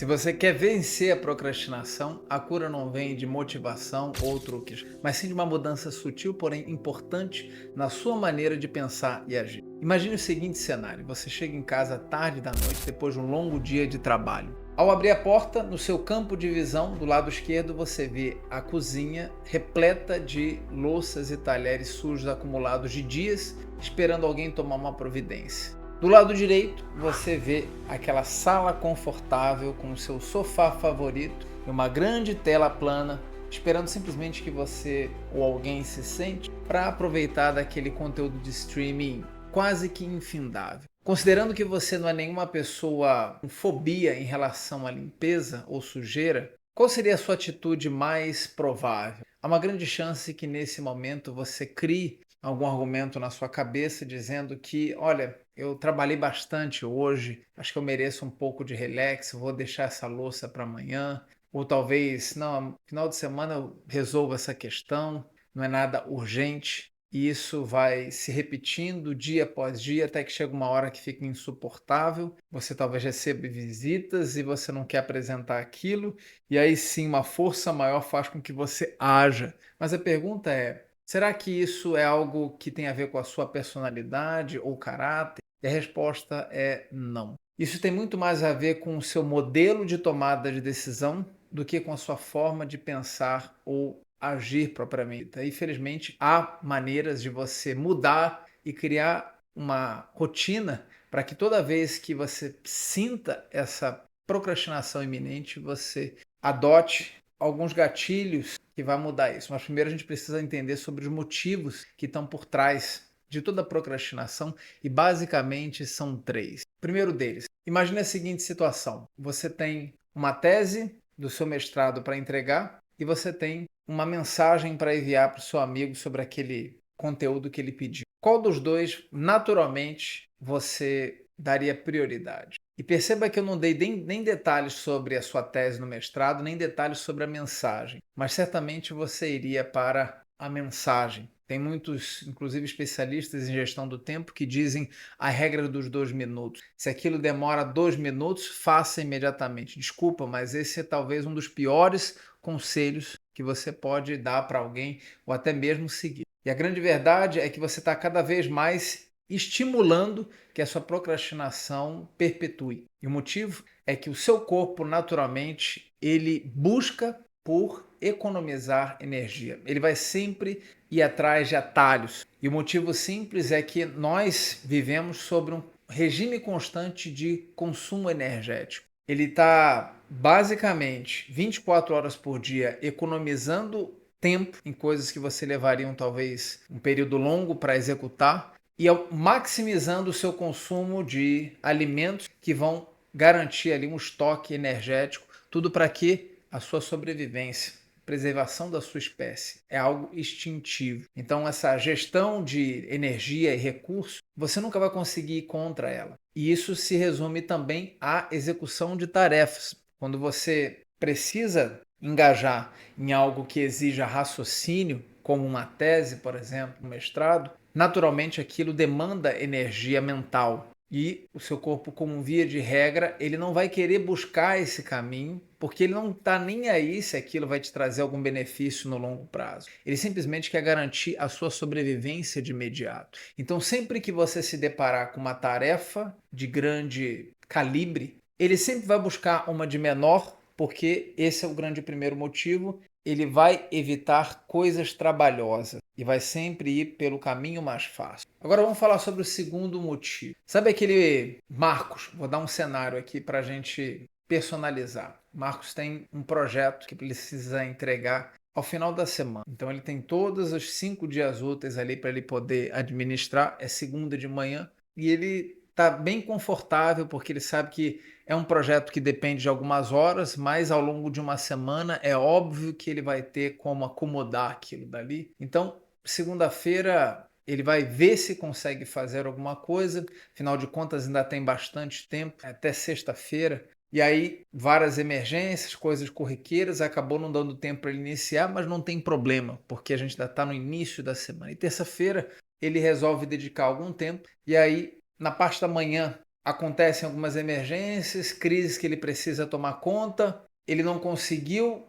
Se você quer vencer a procrastinação, a cura não vem de motivação ou truques, mas sim de uma mudança sutil, porém importante na sua maneira de pensar e agir. Imagine o seguinte cenário: você chega em casa tarde da noite depois de um longo dia de trabalho. Ao abrir a porta, no seu campo de visão, do lado esquerdo, você vê a cozinha repleta de louças e talheres sujos acumulados de dias, esperando alguém tomar uma providência. Do lado direito, você vê aquela sala confortável com o seu sofá favorito e uma grande tela plana, esperando simplesmente que você ou alguém se sente para aproveitar daquele conteúdo de streaming quase que infindável. Considerando que você não é nenhuma pessoa com fobia em relação à limpeza ou sujeira, qual seria a sua atitude mais provável? Há uma grande chance que nesse momento você crie algum argumento na sua cabeça dizendo que, olha, eu trabalhei bastante hoje, acho que eu mereço um pouco de relax, vou deixar essa louça para amanhã, ou talvez, não, no final de semana eu resolvo essa questão, não é nada urgente. E isso vai se repetindo dia após dia até que chega uma hora que fica insuportável. Você talvez receba visitas e você não quer apresentar aquilo, e aí sim uma força maior faz com que você haja. Mas a pergunta é: será que isso é algo que tem a ver com a sua personalidade ou caráter? E a resposta é não. Isso tem muito mais a ver com o seu modelo de tomada de decisão do que com a sua forma de pensar ou agir propriamente dita. Infelizmente, há maneiras de você mudar e criar uma rotina para que toda vez que você sinta essa procrastinação iminente, você adote alguns gatilhos que vai mudar isso. Mas primeiro a gente precisa entender sobre os motivos que estão por trás de toda a procrastinação e basicamente são três. O primeiro deles, imagine a seguinte situação: você tem uma tese do seu mestrado para entregar e você tem uma mensagem para enviar para o seu amigo sobre aquele conteúdo que ele pediu. Qual dos dois, naturalmente, você daria prioridade? E perceba que eu não dei nem detalhes sobre a sua tese no mestrado, nem detalhes sobre a mensagem, mas certamente você iria para a mensagem. Tem muitos, inclusive especialistas em gestão do tempo, que dizem a regra dos 2 minutos. Se aquilo demora 2 minutos, faça imediatamente. Desculpa, mas esse é talvez um dos piores conselhos que você pode dar para alguém ou até mesmo seguir. E a grande verdade é que você está cada vez mais estimulando que a sua procrastinação perpetue. E o motivo é que o seu corpo, naturalmente, ele busca por economizar energia. Ele vai sempre ir atrás de atalhos. E o motivo simples é que nós vivemos sobre um regime constante de consumo energético. Ele está basicamente 24 horas por dia economizando tempo em coisas que você levariam talvez um período longo para executar e maximizando o seu consumo de alimentos que vão garantir ali um estoque energético, tudo para quê? A sua sobrevivência, preservação da sua espécie. É algo instintivo. Então essa gestão de energia e recursos, você nunca vai conseguir ir contra ela. E isso se resume também à execução de tarefas. Quando você precisa engajar em algo que exija raciocínio, como uma tese, por exemplo, um mestrado, naturalmente aquilo demanda energia mental. E o seu corpo, como via de regra, ele não vai querer buscar esse caminho, porque ele não está nem aí se aquilo vai te trazer algum benefício no longo prazo. Ele simplesmente quer garantir a sua sobrevivência de imediato. Então, sempre que você se deparar com uma tarefa de grande calibre, ele sempre vai buscar uma de menor, porque esse é o grande primeiro motivo. Ele vai evitar coisas trabalhosas e vai sempre ir pelo caminho mais fácil. Agora vamos falar sobre o segundo motivo. Sabe aquele Marcos? Vou dar um cenário aqui para a gente personalizar. Marcos tem um projeto que precisa entregar ao final da semana. Então ele tem todos os 5 dias úteis ali para ele poder administrar. É segunda de manhã e ele está bem confortável porque ele sabe que é um projeto que depende de algumas horas, mas ao longo de uma semana é óbvio que ele vai ter como acomodar aquilo dali. Então, segunda-feira ele vai ver se consegue fazer alguma coisa, afinal de contas ainda tem bastante tempo, até sexta-feira. E aí, várias emergências, coisas corriqueiras, acabou não dando tempo para ele iniciar, mas não tem problema, porque a gente ainda está no início da semana. E terça-feira ele resolve dedicar algum tempo, e aí, na parte da manhã, acontecem algumas emergências, crises que ele precisa tomar conta. Ele não conseguiu,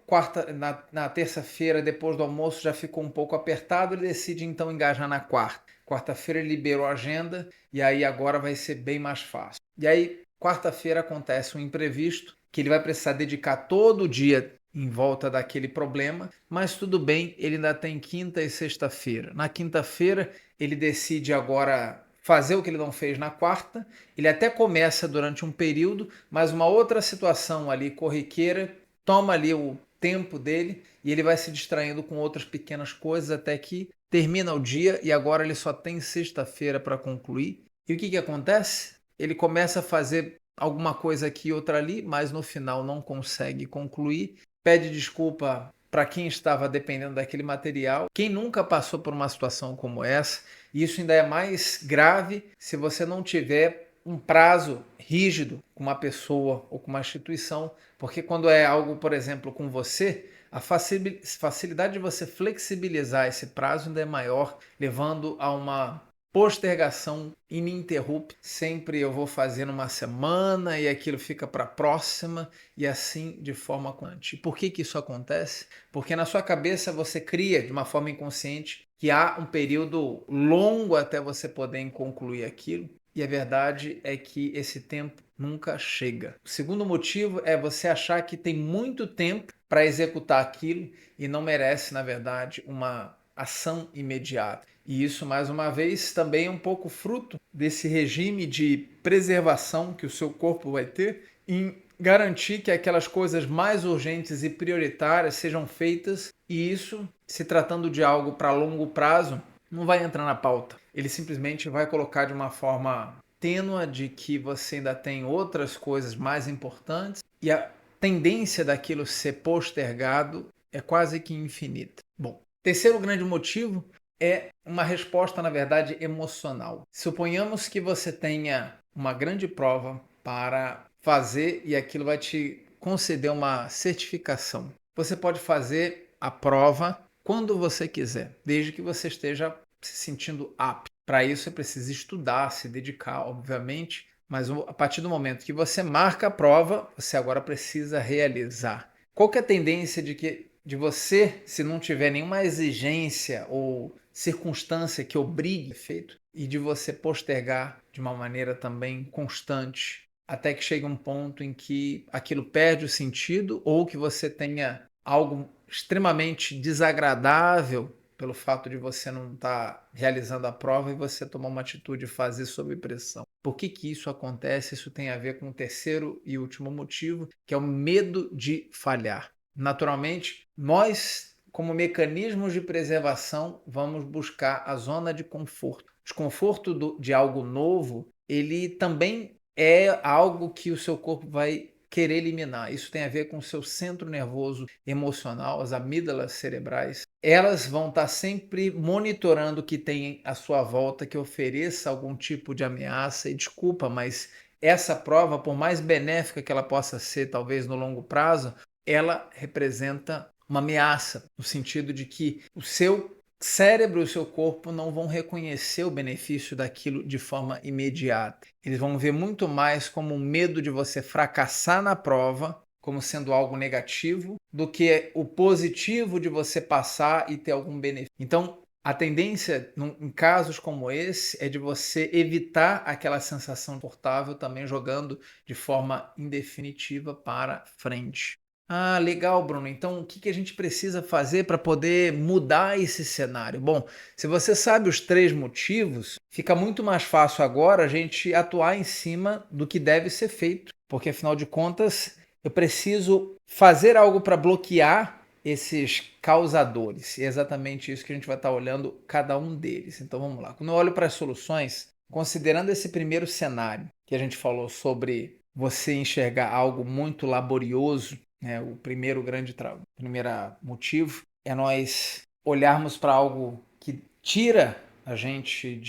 na terça-feira, depois do almoço, já ficou um pouco apertado, ele decide então engajar na quarta. Quarta-feira ele liberou a agenda e aí agora vai ser bem mais fácil. E aí, quarta-feira acontece um imprevisto que ele vai precisar dedicar todo o dia em volta daquele problema, mas tudo bem, ele ainda tem quinta e sexta-feira. Na quinta-feira, ele decide agora fazer o que ele não fez na quarta. Ele até começa durante um período, mas uma outra situação ali corriqueira toma ali o tempo dele e ele vai se distraindo com outras pequenas coisas até que termina o dia e agora ele só tem sexta-feira para concluir. E o que acontece? Ele começa a fazer alguma coisa aqui e outra ali, mas no final não consegue concluir, pede desculpa para quem estava dependendo daquele material. Quem nunca passou por uma situação como essa? E isso ainda é mais grave se você não tiver um prazo rígido com uma pessoa ou com uma instituição, porque quando é algo, por exemplo, com você, a facilidade de você flexibilizar esse prazo ainda é maior, levando a uma postergação ininterrupta. Sempre eu vou fazer numa semana e aquilo fica para a próxima e assim de forma constante. Por que isso acontece? Porque na sua cabeça você cria de uma forma inconsciente que há um período longo até você poder concluir aquilo. E a verdade é que esse tempo nunca chega. O segundo motivo é você achar que tem muito tempo para executar aquilo e não merece, na verdade, uma ação imediata. E isso, mais uma vez, também é um pouco fruto desse regime de preservação que o seu corpo vai ter em garantir que aquelas coisas mais urgentes e prioritárias sejam feitas, e isso, se tratando de algo para longo prazo, não vai entrar na pauta. Ele simplesmente vai colocar de uma forma tênua de que você ainda tem outras coisas mais importantes e a tendência daquilo ser postergado é quase que infinita. Bom, terceiro grande motivo é uma resposta, na verdade, emocional. Suponhamos que você tenha uma grande prova para fazer e aquilo vai te conceder uma certificação. Você pode fazer a prova quando você quiser, desde que você esteja se sentindo apto. Para isso, você precisa estudar, se dedicar, obviamente, mas a partir do momento que você marca a prova, você agora precisa realizar. Qual que é a tendência de você, se não tiver nenhuma exigência ou circunstância que obrigue feito, e de você postergar de uma maneira também constante, até que chegue um ponto em que aquilo perde o sentido ou que você tenha algo extremamente desagradável pelo fato de você não estar realizando a prova e você tomar uma atitude de fazer sob pressão. Por que isso acontece? Isso tem a ver com o terceiro e último motivo, que é o medo de falhar. Naturalmente, nós, como mecanismos de preservação, vamos buscar a zona de conforto. O desconforto de algo novo, ele também é algo que o seu corpo vai querer eliminar. Isso tem a ver com o seu centro nervoso emocional, as amígdalas cerebrais. Elas vão estar sempre monitorando o que tem à sua volta, que ofereça algum tipo de ameaça. E desculpa, mas essa prova, por mais benéfica que ela possa ser, talvez no longo prazo, ela representa uma ameaça, no sentido de que o seu cérebro e o seu corpo não vão reconhecer o benefício daquilo de forma imediata. Eles vão ver muito mais como um medo de você fracassar na prova, como sendo algo negativo, do que o positivo de você passar e ter algum benefício. Então, a tendência, em casos como esse, é de você evitar aquela sensação confortável também jogando de forma indefinitiva para frente. Ah, legal, Bruno. Então, o que a gente precisa fazer para poder mudar esse cenário? Bom, se você sabe os três motivos, fica muito mais fácil agora a gente atuar em cima do que deve ser feito, porque afinal de contas, eu preciso fazer algo para bloquear esses causadores. E é exatamente isso que a gente vai estar olhando cada um deles. Então, vamos lá. Quando eu olho para as soluções, considerando esse primeiro cenário que a gente falou sobre você enxergar algo muito laborioso, o primeiro motivo é nós olharmos para algo que tira a gente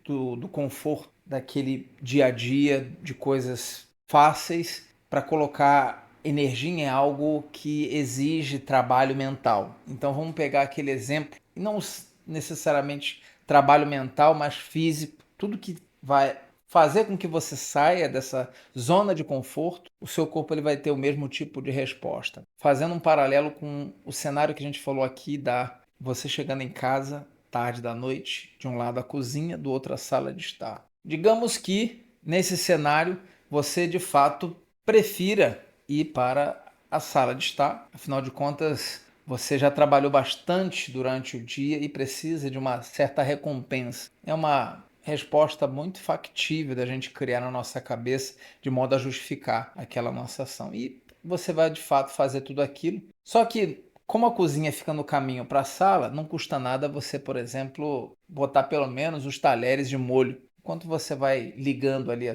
do conforto daquele dia a dia, de coisas fáceis, para colocar energia em algo que exige trabalho mental. Então vamos pegar aquele exemplo, não necessariamente trabalho mental, mas físico, tudo que vai fazer com que você saia dessa zona de conforto, o seu corpo ele vai ter o mesmo tipo de resposta. Fazendo um paralelo com o cenário que a gente falou aqui da você chegando em casa tarde da noite, de um lado a cozinha, do outro a sala de estar. Digamos que nesse cenário você de fato prefira ir para a sala de estar, afinal de contas você já trabalhou bastante durante o dia e precisa de uma certa recompensa. É uma resposta muito factível da gente criar na nossa cabeça de modo a justificar aquela nossa ação. E você vai de fato fazer tudo aquilo. Só que, como a cozinha fica no caminho para a sala, não custa nada você, por exemplo, botar pelo menos os talheres de molho enquanto você vai ligando ali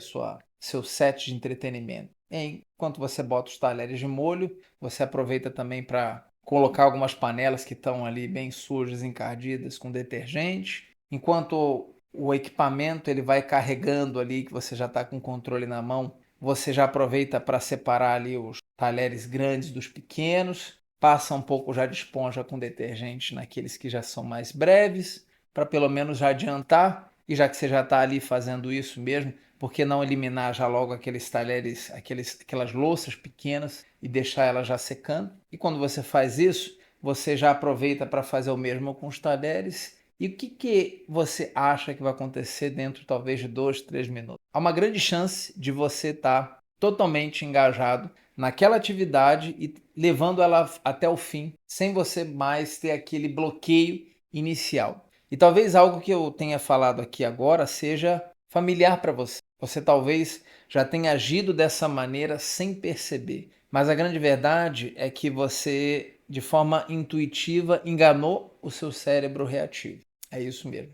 seu set de entretenimento. Enquanto você bota os talheres de molho, você aproveita também para colocar algumas panelas que estão ali bem sujas, encardidas com detergente. Enquanto o equipamento ele vai carregando ali, que você já está com o controle na mão, você já aproveita para separar ali os talheres grandes dos pequenos, passa um pouco já de esponja com detergente naqueles que já são mais breves, para pelo menos já adiantar, e já que você já está ali fazendo isso mesmo, por que não eliminar já logo aqueles talheres, aquelas louças pequenas e deixar elas já secando? E quando você faz isso, você já aproveita para fazer o mesmo com os talheres. E o que você acha que vai acontecer dentro talvez de 2, 3 minutos? Há uma grande chance de você estar totalmente engajado naquela atividade e levando ela até o fim, sem você mais ter aquele bloqueio inicial. E talvez algo que eu tenha falado aqui agora seja familiar para você. Você talvez já tenha agido dessa maneira sem perceber. Mas a grande verdade é que você, de forma intuitiva, enganou o seu cérebro reativo. É isso mesmo.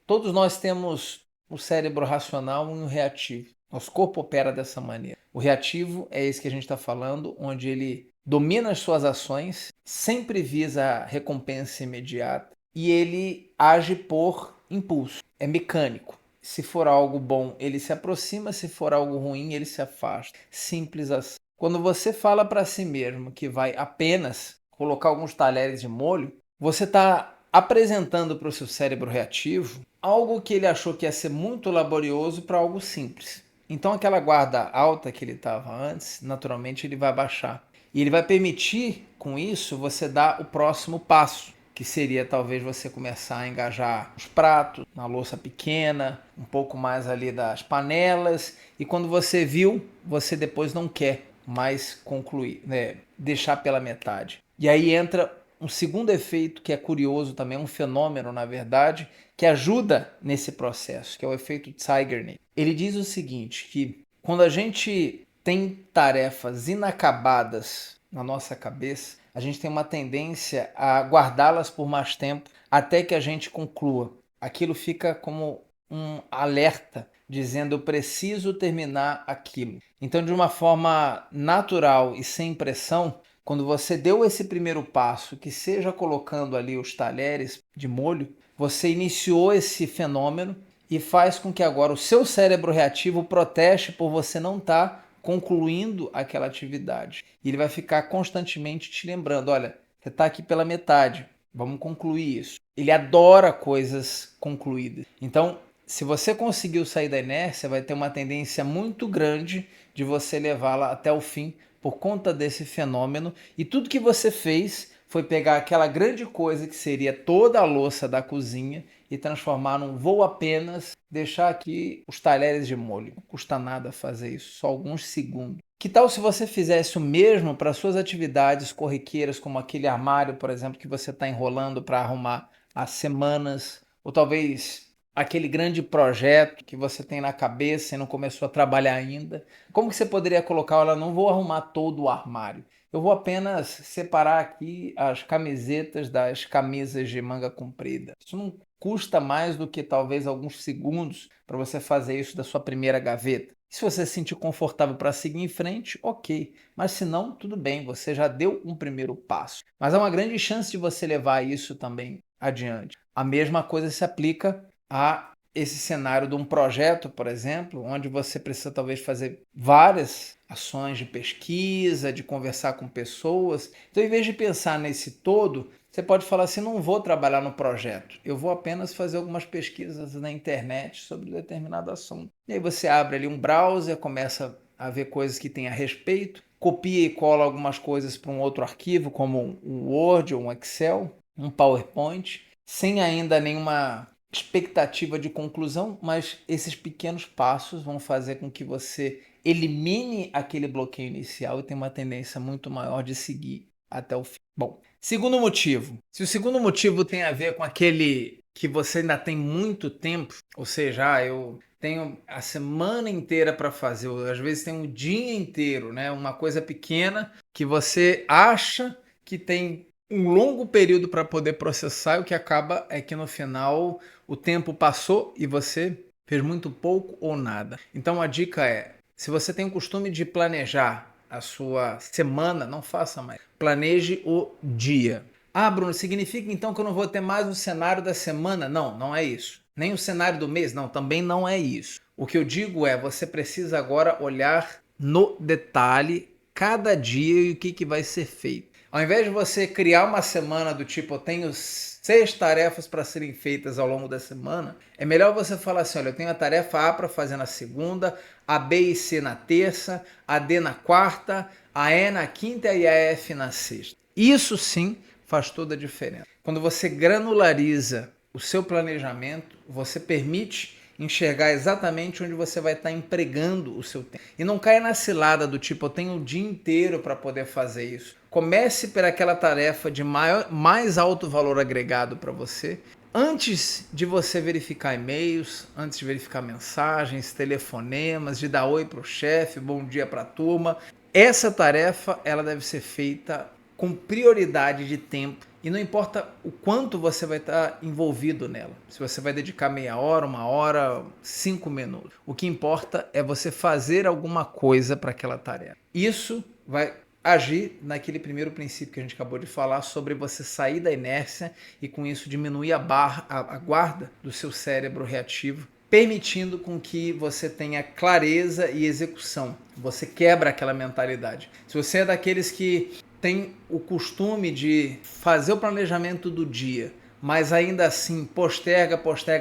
Todos nós temos o cérebro racional e o reativo. Nosso corpo opera dessa maneira. O reativo é esse que a gente está falando, onde ele domina as suas ações, sempre visa a recompensa imediata e ele age por impulso. É mecânico. Se for algo bom, ele se aproxima, se for algo ruim, ele se afasta. Simples assim. Quando você fala para si mesmo que vai apenas colocar alguns talheres de molho, você está apresentando para o seu cérebro reativo algo que ele achou que ia ser muito laborioso para algo simples. Então aquela guarda alta que ele estava antes, naturalmente ele vai baixar. E ele vai permitir, com isso, você dar o próximo passo, que seria talvez você começar a engajar os pratos, na louça pequena, um pouco mais ali das panelas, e quando você viu, você depois não quer mais concluir, né? Deixar pela metade. E aí entra um segundo efeito que é curioso também, um fenômeno na verdade, que ajuda nesse processo, que é o efeito Zeigarnik. Ele diz o seguinte, que quando a gente tem tarefas inacabadas na nossa cabeça, a gente tem uma tendência a guardá-las por mais tempo até que a gente conclua. Aquilo fica como um alerta dizendo eu preciso terminar aquilo. Então, de uma forma natural e sem pressão, quando você deu esse primeiro passo, que seja colocando ali os talheres de molho, você iniciou esse fenômeno e faz com que agora o seu cérebro reativo proteste por você não estar concluindo aquela atividade. E ele vai ficar constantemente te lembrando, olha, você está aqui pela metade, vamos concluir isso. Ele adora coisas concluídas. Então, se você conseguiu sair da inércia, vai ter uma tendência muito grande de você levá-la até o fim por conta desse fenômeno. E tudo que você fez foi pegar aquela grande coisa que seria toda a louça da cozinha e transformar num vou apenas deixar aqui os talheres de molho. Não custa nada fazer isso, só alguns segundos. Que tal se você fizesse o mesmo para suas atividades corriqueiras, como aquele armário, por exemplo, que você está enrolando para arrumar há semanas, ou talvez aquele grande projeto que você tem na cabeça e não começou a trabalhar ainda? Como que você poderia colocar, olha, não vou arrumar todo o armário, eu vou apenas separar aqui as camisetas das camisas de manga comprida. Isso não custa mais do que talvez alguns segundos para você fazer isso da sua primeira gaveta. Se você se sentir confortável para seguir em frente, ok. Mas se não, tudo bem, você já deu um primeiro passo. Mas há uma grande chance de você levar isso também adiante. A mesma coisa se aplica a esse cenário de um projeto, por exemplo, onde você precisa talvez fazer várias ações de pesquisa, de conversar com pessoas. Então, em vez de pensar nesse todo, você pode falar assim: não vou trabalhar no projeto, eu vou apenas fazer algumas pesquisas na internet sobre determinado assunto. E aí você abre ali um browser, começa a ver coisas que tem a respeito, copia e cola algumas coisas para um outro arquivo, como um Word ou um Excel, um PowerPoint, sem ainda nenhuma expectativa de conclusão, mas esses pequenos passos vão fazer com que você elimine aquele bloqueio inicial e tenha uma tendência muito maior de seguir até o fim. Bom, segundo motivo. Se o segundo motivo tem a ver com aquele que você ainda tem muito tempo, ou seja, eu tenho a semana inteira para fazer, ou às vezes tem um dia inteiro, né? Uma coisa pequena que você acha que tem um longo período para poder processar, e o que acaba é que no final o tempo passou e você fez muito pouco ou nada. Então a dica é, se você tem o costume de planejar a sua semana, não faça mais. Planeje o dia. Ah, Bruno, significa então que eu não vou ter mais o cenário da semana? Não, não é isso. Nem o cenário do mês? Não, também não é isso. O que eu digo é, você precisa agora olhar no detalhe cada dia e o que vai ser feito. Ao invés de você criar uma semana do tipo, eu tenho 6 tarefas para serem feitas ao longo da semana, é melhor você falar assim: olha, eu tenho a tarefa A para fazer na segunda, a B e C na terça, a D na quarta, a E na quinta e a F na sexta. Isso sim faz toda a diferença. Quando você granulariza o seu planejamento, você permite enxergar exatamente onde você vai estar empregando o seu tempo. E não caia na cilada do tipo, eu tenho o dia inteiro para poder fazer isso. Comece por aquela tarefa de mais alto valor agregado para você, antes de você verificar e-mails, antes de verificar mensagens, telefonemas, de dar oi para o chefe, bom dia para a turma. Essa tarefa ela deve ser feita com prioridade de tempo. E não importa o quanto você vai estar envolvido nela. Se você vai dedicar meia hora, 1 hora, 5 minutos. O que importa é você fazer alguma coisa para aquela tarefa. Isso vai agir naquele primeiro princípio que a gente acabou de falar, sobre você sair da inércia e com isso diminuir a guarda do seu cérebro reativo, permitindo com que você tenha clareza e execução. Você quebra aquela mentalidade. Se você é daqueles que tem o costume de fazer o planejamento do dia, mas ainda assim posterga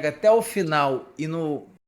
até o final e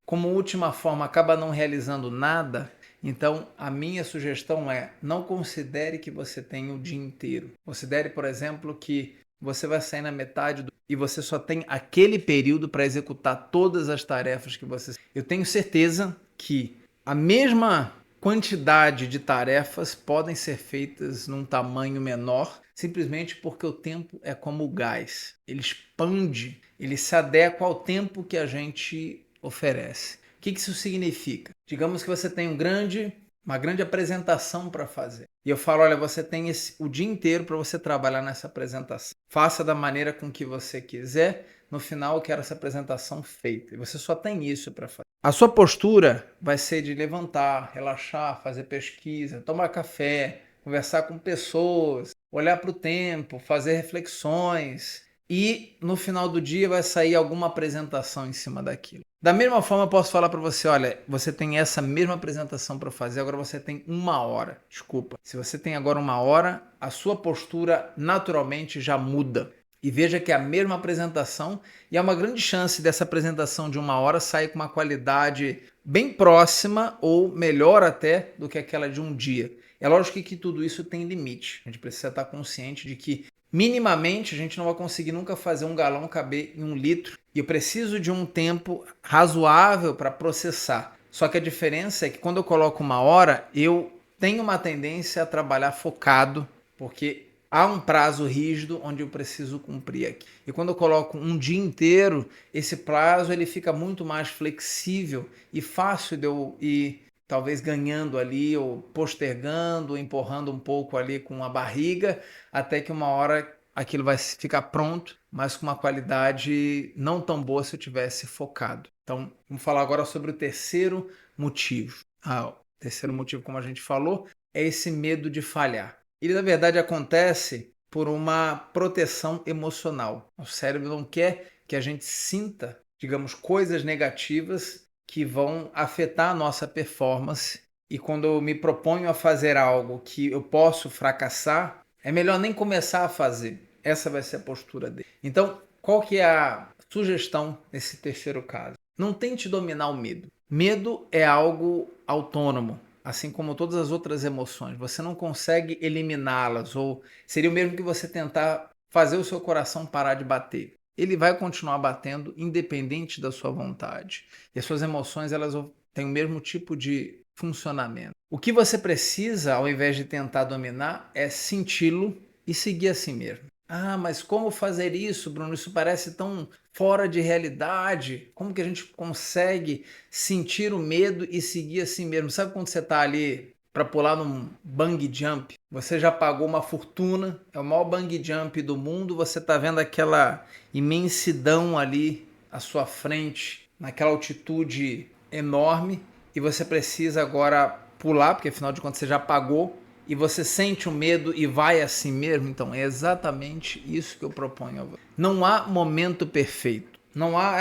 como última forma acaba não realizando nada, então a minha sugestão é: não considere que você tem o dia inteiro. Considere, por exemplo, que você vai sair na metade e você só tem aquele período para executar todas as tarefas que você... Eu tenho certeza que a mesma quantidade de tarefas podem ser feitas num tamanho menor, simplesmente porque o tempo é como o gás. Ele expande, ele se adequa ao tempo que a gente oferece. O que isso significa? Digamos que você tem uma grande apresentação para fazer. E eu falo: olha, você tem o dia inteiro para você trabalhar nessa apresentação. Faça da maneira com que você quiser. No final, eu quero essa apresentação feita. E você só tem isso para fazer. A sua postura vai ser de levantar, relaxar, fazer pesquisa, tomar café, conversar com pessoas, olhar para o tempo, fazer reflexões. E no final do dia vai sair alguma apresentação em cima daquilo. Da mesma forma, eu posso falar para você: olha, você tem essa mesma apresentação para fazer, agora você tem 1 hora. Desculpa. Se você tem agora 1 hora, a sua postura naturalmente já muda. E veja que é a mesma apresentação, e há uma grande chance dessa apresentação de 1 hora sair com uma qualidade bem próxima ou melhor até do que aquela de um dia. É lógico que tudo isso tem limite. A gente precisa estar consciente de que minimamente a gente não vai conseguir nunca fazer um galão caber em 1 litro, e eu preciso de um tempo razoável para processar. Só que a diferença é que quando eu coloco 1 hora, eu tenho uma tendência a trabalhar focado, porque há um prazo rígido onde eu preciso cumprir aqui. E quando eu coloco um dia inteiro, esse prazo ele fica muito mais flexível e fácil de eu ir talvez ganhando ali, ou postergando, ou empurrando um pouco ali com a barriga, até que 1 hora aquilo vai ficar pronto, mas com uma qualidade não tão boa se eu tivesse focado. Então, vamos falar agora sobre o terceiro motivo. O terceiro motivo, como a gente falou, é esse medo de falhar. Ele, na verdade, acontece por uma proteção emocional. O cérebro não quer que a gente sinta digamos, coisas negativas que vão afetar a nossa performance. E quando eu me proponho a fazer algo que eu posso fracassar, é melhor nem começar a fazer. Essa vai ser a postura dele. Então, qual que é a sugestão nesse terceiro caso? Não tente dominar o medo. Medo é algo autônomo, assim como todas as outras emoções. Você não consegue eliminá-las, ou seria o mesmo que você tentar fazer o seu coração parar de bater. Ele vai continuar batendo independente da sua vontade. E as suas emoções, elas têm o mesmo tipo de funcionamento. O que você precisa, ao invés de tentar dominar, é senti-lo e seguir assim mesmo. Ah, mas como fazer isso, Bruno? Isso parece tão fora de realidade. Como que a gente consegue sentir o medo e seguir assim mesmo? Sabe quando você está ali para pular num bungee jump? Você já pagou uma fortuna, é o maior bungee jump do mundo, você está vendo aquela imensidão ali à sua frente, naquela altitude enorme, e você precisa agora pular, porque afinal de contas você já pagou, e você sente o medo e vai assim mesmo. Então é exatamente isso que eu proponho a você. Não há momento perfeito. Não há,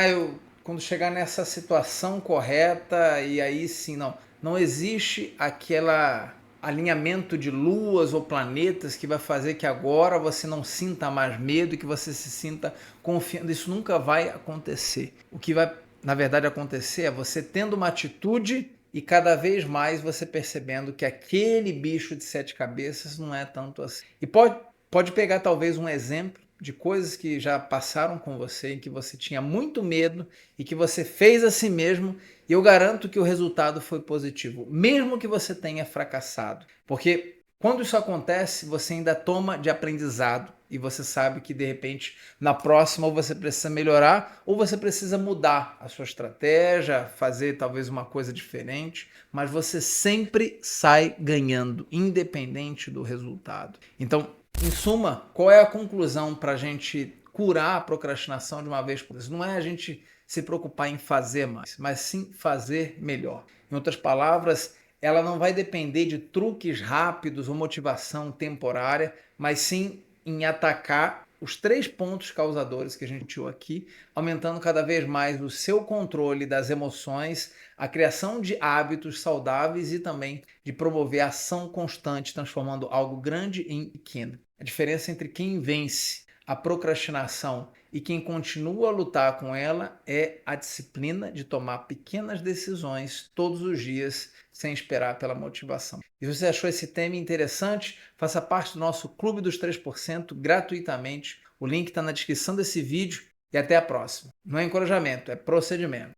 quando chegar nessa situação correta e aí sim, não. Não existe aquela alinhamento de luas ou planetas que vai fazer que agora você não sinta mais medo e que você se sinta confiando. Isso nunca vai acontecer. O que vai, na verdade, acontecer é você tendo uma atitude e cada vez mais você percebendo que aquele bicho de 7 cabeças não é tanto assim. E pode pegar talvez um exemplo de coisas que já passaram com você, em que você tinha muito medo e que você fez a si mesmo, e eu garanto que o resultado foi positivo, mesmo que você tenha fracassado. Porque quando isso acontece, você ainda toma de aprendizado e você sabe que de repente na próxima ou você precisa melhorar ou você precisa mudar a sua estratégia, fazer talvez uma coisa diferente, mas você sempre sai ganhando, independente do resultado. Então, em suma, qual é a conclusão para a gente curar a procrastinação de uma vez por todas? Não é a gente se preocupar em fazer mais, mas sim fazer melhor. Em outras palavras, ela não vai depender de truques rápidos ou motivação temporária, mas sim em atacar os 3 pontos causadores que a gente viu aqui, aumentando cada vez mais o seu controle das emoções, a criação de hábitos saudáveis e também de promover a ação constante, transformando algo grande em pequeno. A diferença entre quem vence a procrastinação e quem continua a lutar com ela é a disciplina de tomar pequenas decisões todos os dias, sem esperar pela motivação. E se você achou esse tema interessante, faça parte do nosso Clube dos 3% gratuitamente. O link está na descrição desse vídeo e até a próxima. Não é encorajamento, é procedimento.